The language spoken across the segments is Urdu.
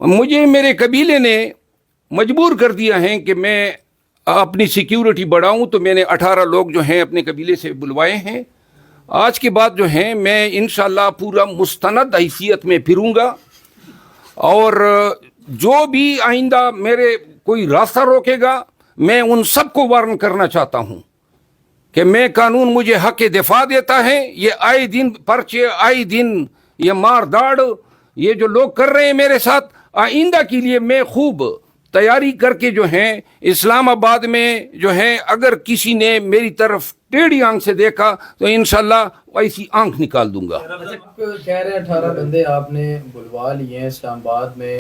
مجھے میرے قبیلے نے مجبور کر دیا ہے کہ میں اپنی سیکیورٹی بڑھاؤں، تو میں نے 18 لوگ جو ہیں اپنے قبیلے سے بلوائے ہیں۔ آج کے بعد جو ہیں میں انشاءاللہ پورا مستند حیثیت میں پھروں گا، اور جو بھی آئندہ میرے کوئی راستہ روکے گا میں ان سب کو وارن کرنا چاہتا ہوں کہ میں قانون مجھے حق دفاع دیتا ہے۔ یہ آئے دن پرچے، آئے دن یہ مار داڑ، یہ جو لوگ کر رہے ہیں میرے ساتھ، آئندہ کے لیے میں خوب تیاری کر کے جو ہیں اسلام آباد میں جو ہیں اگر کسی نے میری طرف ٹیڑھی آنکھ سے دیکھا تو انشاءاللہ ایسی آنکھ نکال دوں گا۔ کہہ رہے ہیں 18 بندے آپ نے بلوا لیے ہیں اسلام آباد میں،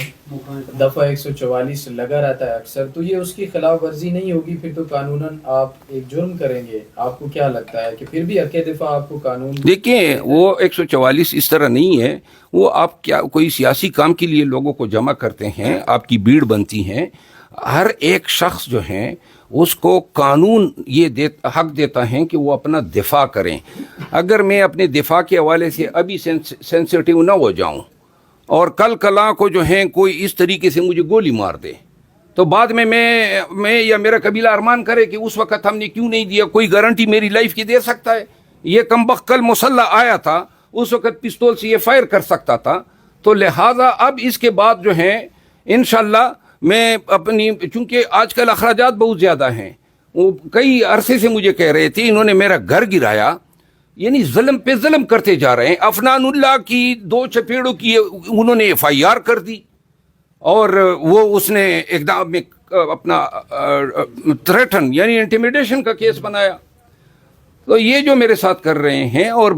دفعہ 144 لگا رہتا ہے اکثر، تو یہ اس کی خلاف ورزی نہیں ہوگی؟ پھر تو قانوناً آپ ایک جرم کریں گے۔ آپ کو کیا لگتا ہے کہ پھر بھی حق دفاع آپ کو قانون؟ دیکھیں وہ 144 اس طرح نہیں ہے، وہ آپ کیا کوئی سیاسی کام کے لیے لوگوں کو جمع کرتے ہیں، آپ کی بھیڑ بنتی ہیں۔ ہر ایک شخص جو ہیں اس کو قانون یہ حق دیتا ہے کہ وہ اپنا دفاع کریں۔ اگر میں اپنے دفاع کے حوالے سے ابھی سینسیٹیو نہ ہو جاؤں اور کل کلا کو جو ہیں کوئی اس طریقے سے مجھے گولی مار دے، تو بعد میں یا میرا قبیلہ ارمان کرے کہ اس وقت ہم نے کیوں نہیں دیا۔ کوئی گارنٹی میری لائف کی دے سکتا ہے؟ یہ کمبخت کل مسلح آیا تھا، اس وقت پستول سے یہ فائر کر سکتا تھا۔ تو لہٰذا اب اس کے بعد جو ہیں انشاءاللہ میں اپنی، چونکہ آج کل اخراجات بہت زیادہ ہیں، وہ کئی عرصے سے مجھے کہہ رہے تھے انہوں نے میرا گھر گرایا، یعنی ظلم پہ ظلم کرتے جا رہے ہیں۔ افنان اللہ کی 2 چپیڑوں کی انہوں نے FIR کر دی، اور وہ اس نے اقدام میں اپنا تھریٹن یعنی انٹیمیڈیشن کا کیس بنایا۔ تو یہ جو میرے ساتھ کر رہے ہیں، اور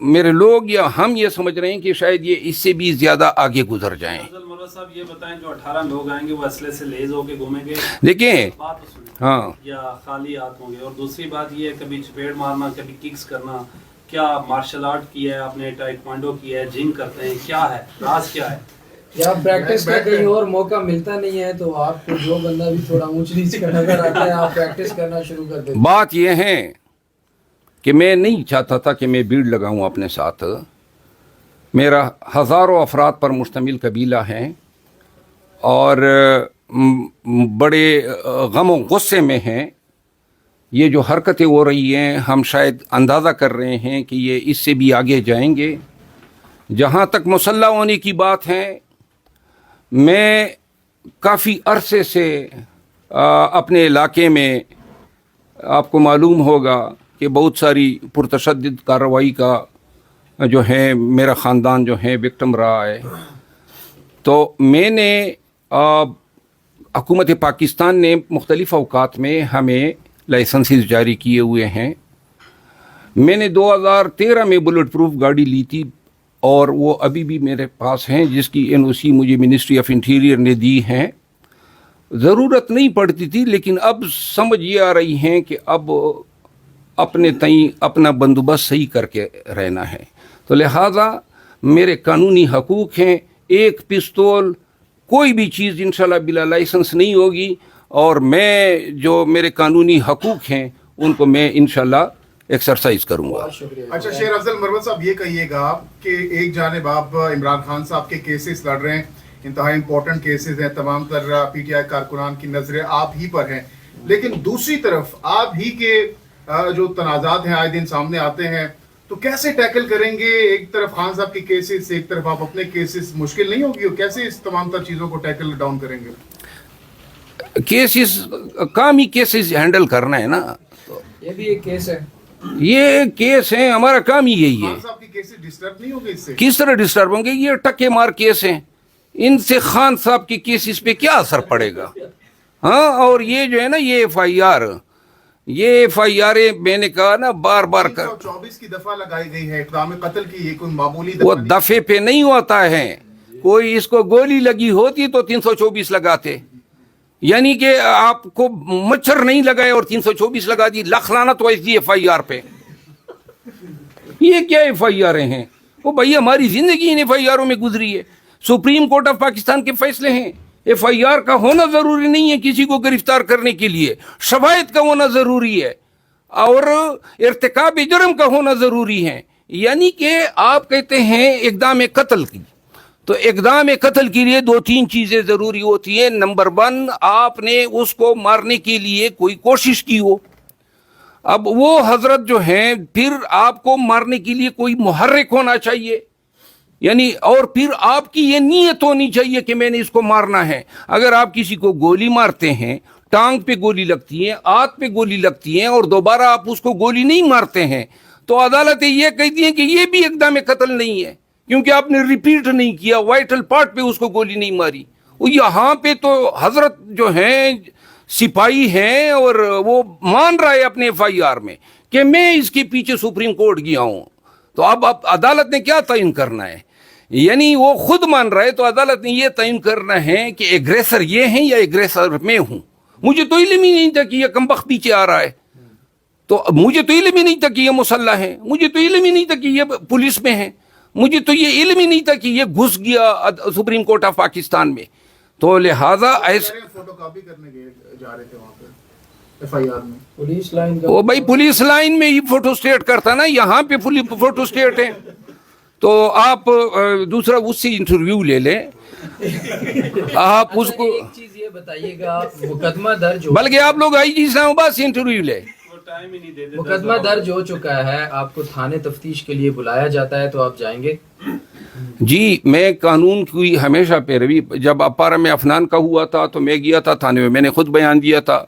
میرے لوگ یا ہم یہ سمجھ رہے ہیں کہ شاید یہ اس سے بھی زیادہ آگے گزر جائیں۔ صاحب یہ بتائیں جو 18 لوگ آئیں گے وہ اسلحے سے لیز ہو کے گھومیں گے؟ دیکھیں ہاں، یا خالی ہاتھ ہوں گے؟ اور دوسری بات یہ ہے کبھی چپیڑ مارنا، کبھی ککس کرنا، کیا مارشل آرٹ کیا ہے آپ نے، ٹائیکوانڈو کیا ہے، جم کرتے ہیں، کیا ہے راز کیا ہے؟ کیا پریکٹس کا کہیں اور موقع ملتا نہیں ہے تو آپ کو جو بندہ بھی تھوڑا اونچ نیچ کا نظر آتا ہے آپ پریکٹس کرنا شروع کر دیتے ہیں؟ بات یہ ہے کہ میں نہیں چاہتا تھا کہ میں بھیڑ لگاؤں اپنے ساتھ۔ میرا ہزاروں افراد پر مشتمل قبیلہ ہے، اور بڑے غم و غصے میں ہیں۔ یہ جو حرکتیں ہو رہی ہیں ہم شاید اندازہ کر رہے ہیں کہ یہ اس سے بھی آگے جائیں گے۔ جہاں تک مسلح ہونے کی بات ہے، میں کافی عرصے سے اپنے علاقے میں، آپ کو معلوم ہوگا کہ بہت ساری پرتشدد کارروائی کا جو ہے میرا خاندان جو ہے وکٹم رہا ہے۔ تو میں نے حکومت پاکستان نے مختلف اوقات میں ہمیں لائسنسز جاری کیے ہوئے ہیں۔ میں نے 2013 میں بلٹ پروف گاڑی لی تھی، اور وہ ابھی بھی میرے پاس ہیں، جس کی NOC مجھے منسٹری آف انٹیریئر نے دی ہیں۔ ضرورت نہیں پڑتی تھی، لیکن اب سمجھ یہ آ رہی ہیں کہ اب اپنے تئیں اپنا بندوبست صحیح کر کے رہنا ہے۔ تو لہٰذا میرے قانونی حقوق ہیں، ایک پستول کوئی بھی چیز انشاءاللہ بلا لائسنس نہیں ہوگی، اور میں جو میرے قانونی حقوق ہیں ان کو میں انشاءاللہ ایکسرسائز کروں گا۔ اچھا شیر افضل مروت صاحب، یہ کہیے گا کہ ایک جانب آپ عمران خان صاحب کے کیسز لڑ رہے ہیں، انتہائی امپورٹنٹ کیسز ہیں، تمام تر PTI کارکنان کی نظریں آپ ہی پر ہیں، لیکن دوسری طرف آپ ہی کے جو تنازعات ہیں آئے دن سامنے آتے ہیں، تو کیسے ٹیکل کریں گے؟ ایک طرف خان صاحب کی کیسز، ایک طرف آپ اپنے کیسز، مشکل نہیں ہوگی؟ کیسے اس تمام تر چیزوں کو ٹیکل ڈاؤن کریں گے؟ کیسز کام ہی کیسز ہینڈل کرنا ہے نا، یہ بھی ایک کیس ہے، یہ کیس ہیں، ہمارا کام ہی یہی ہے۔ خان صاحب کی کیسز ڈسٹرب نہیں ہوگے اس سے؟ کس طرح ڈسٹرب ہوں گے؟ یہ ٹکے مار کیس ہیں، ان سے خان صاحب کی کیسز پہ کیا اثر پڑے گا؟ ہاں، اور یہ جو ہے نا یہ FIR میں نے کہا نا بار بار 324 کی دفعہ لگائی گئی ہے اقدام قتل کی، یہ کوئی معمولی وہ دفعہ دفعے پہ نہیں ہوتا ہے۔ کوئی اس کو گولی لگی ہوتی تو 324 لگاتے، یعنی کہ آپ کو مچھر نہیں لگائے اور 324 لگا دی، لکھ لانا تو ایسی FIR پہ۔ یہ کیا FIR ہیں؟ وہ بھائی ہماری زندگی ان FIR میں گزری ہے۔ سپریم کورٹ آف پاکستان کے فیصلے ہیں، FIR کا ہونا ضروری نہیں ہے کسی کو گرفتار کرنے کے لیے، شواہد کا ہونا ضروری ہے، اور ارتکاب جرم کا ہونا ضروری ہے۔ یعنی کہ آپ کہتے ہیں اقدام قتل کی، تو اقدام قتل کے لیے 2-3 چیزیں ضروری ہوتی ہیں. نمبر 1، آپ نے اس کو مارنے کے لیے کوئی کوشش کی ہو. اب وہ حضرت جو ہیں پھر آپ کو مارنے کے لیے کوئی محرک ہونا چاہیے، یعنی اور پھر آپ کی یہ نیت ہونی چاہیے کہ میں نے اس کو مارنا ہے. اگر آپ کسی کو گولی مارتے ہیں، ٹانگ پہ گولی لگتی ہے، ہاتھ پہ گولی لگتی ہے، اور دوبارہ آپ اس کو گولی نہیں مارتے ہیں، تو عدالتیں یہ کہتی ہیں کہ یہ بھی اقدام قتل نہیں ہے، کیونکہ آپ نے ریپیٹ نہیں کیا، وائٹل پارٹ پہ اس کو گولی نہیں ماری. یہاں پہ تو حضرت جو ہیں سپاہی ہیں اور وہ مان رہا ہے اپنے FIR میں کہ میں اس کے پیچھے سپریم کورٹ گیا ہوں. تو اب عدالت نے کیا تعین کرنا ہے؟ یعنی وہ خود مان رہا ہے، تو عدالت نے یہ تعین کرنا ہے کہ ایگریسر یہ ہیں یا ایگریسر میں ہوں. مجھے تو علم ہی نہیں تھا کہ یہ کمبخت پیچھے آ رہا ہے، تو مجھے تو علم ہی نہیں تھا کہ یہ مسلح ہے، مجھے تو علم ہی نہیں تھا کہ یہ پولیس میں ہے، مجھے تو یہ علم ہی نہیں تھا کہ یہ گھس گیا سپریم کورٹ آف پاکستان میں. تو لہٰذا ایسے فوٹو کاپی کرنے جا رہے تھے وہاں پہ FIR میں. پولیس لائن کا وہ بھائی پولیس لائن میں ہی فوٹو اسٹیٹ کرتا نا، یہاں پہ فوٹو اسٹیٹ ہے. تو آپ دوسرا اس سے انٹرویو لے لیں، آپ اس کو، ایک چیز یہ بتائیے گا، مقدمہ درج ہو، بلکہ آپ لوگ IG اسلام آباد سے انٹرویو لیں. وہ ٹائم ہی نہیں دے دیتے. مقدمہ درج ہو چکا ہے، آپ کو تھانے تفتیش کے لیے بلایا جاتا ہے تو آپ جائیں گے؟ جی میں قانون کی ہمیشہ پیروی، جب اپارہ میں افنان کا ہوا تھا تو میں گیا تھا تھانے میں، میں نے خود بیان دیا تھا.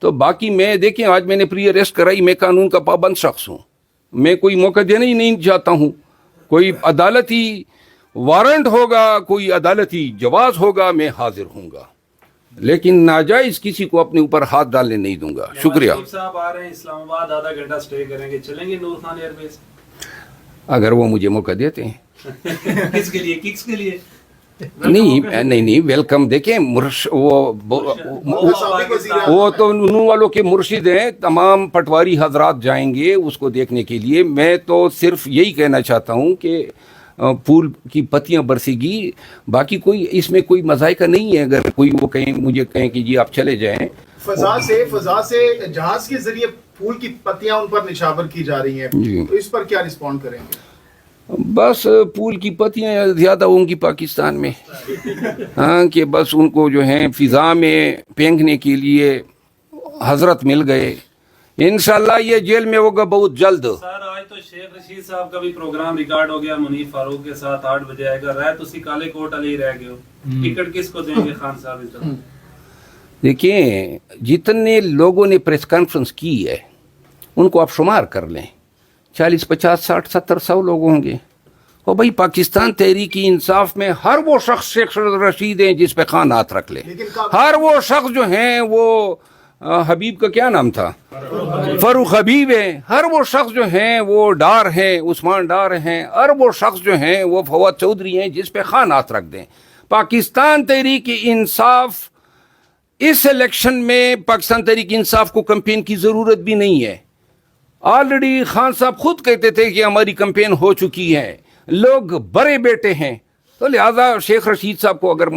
تو باقی میں دیکھیں آج میں نے پری اریسٹ کرائی، میں قانون کا پابند شخص ہوں، میں کوئی موقع دینا ہی نہیں چاہتا ہوں. کوئی عدالتی وارنٹ ہوگا، کوئی عدالتی جواز ہوگا، میں حاضر ہوں گا، لیکن ناجائز کسی کو اپنے اوپر ہاتھ ڈالنے نہیں دوں گا. شکریہ. نواز شریف صاحب آ رہے ہیں اسلام آباد، آدھا گھنٹہ سٹے کریں گے، چلیں گے نور خان ایئر بیس؟ اگر وہ مجھے موقع دیتے ہیں. کس کے لیے؟ ککس کے لیے؟ نہیں ویلکم. دیکھیں وہ تو نو والوں کے مرشد ہیں، تمام پٹواری حضرات جائیں گے اس کو دیکھنے کے لیے. میں تو صرف یہی کہنا چاہتا ہوں کہ پھول کی پتیاں برسے گی، باقی کوئی اس میں کوئی مذائقہ نہیں ہے. اگر کوئی وہ مجھے کہیں کہ جی آپ چلے جائیں، فضا سے جہاز کے ذریعے پھول کی پتیاں ان پر نشاور کی جا رہی ہیں، تو اس پر کیا رسپونڈ کریں گے؟ بس پھول کی پتیاں زیادہ ہوں گی پاکستان میں، ہاں، کہ بس ان کو جو ہیں فضا میں پھینکنے کے لیے حضرت مل گئے. انشاءاللہ یہ جیل میں ہوگا بہت جلد. سر آج تو شیخ رشید صاحب کا بھی پروگرام ریکارڈ ہو گیا منیف فاروق کے ساتھ، 8 بجے آئے گا. رہ تو اسی کالے کوٹ علی رہ گئے ہو، ٹکٹ کس کو دیں گے خان صاحب اس طرح؟ دیکھیں جتنے لوگوں نے پریس کانفرنس کی ہے ان کو آپ شمار کر لیں، 40 50 60 70 100 لوگ ہوں گے. اور بھائی پاکستان تحریک انصاف میں ہر وہ شخص شیخ رشید ہیں جس پہ خان ہاتھ رکھ لے، ہر وہ شخص جو ہیں وہ حبیب کا کیا نام تھا، فاروق حبیب ہے، ہر وہ شخص جو ہیں وہ ڈار ہیں، عثمان ڈار ہیں، ہر وہ شخص جو ہیں وہ فواد چودھری ہیں جس پہ خان ہاتھ رکھ دیں. پاکستان تحریک انصاف اس الیکشن میں، پاکستان تحریک انصاف کو کمپین کی ضرورت بھی نہیں ہے. آلریڈی خان صاحب خود کہتے تھے کہ ہماری کمپین ہو چکی ہے، لوگ بڑے بیٹے ہیں. تو لہذا شیخ رشید صاحب کو اگر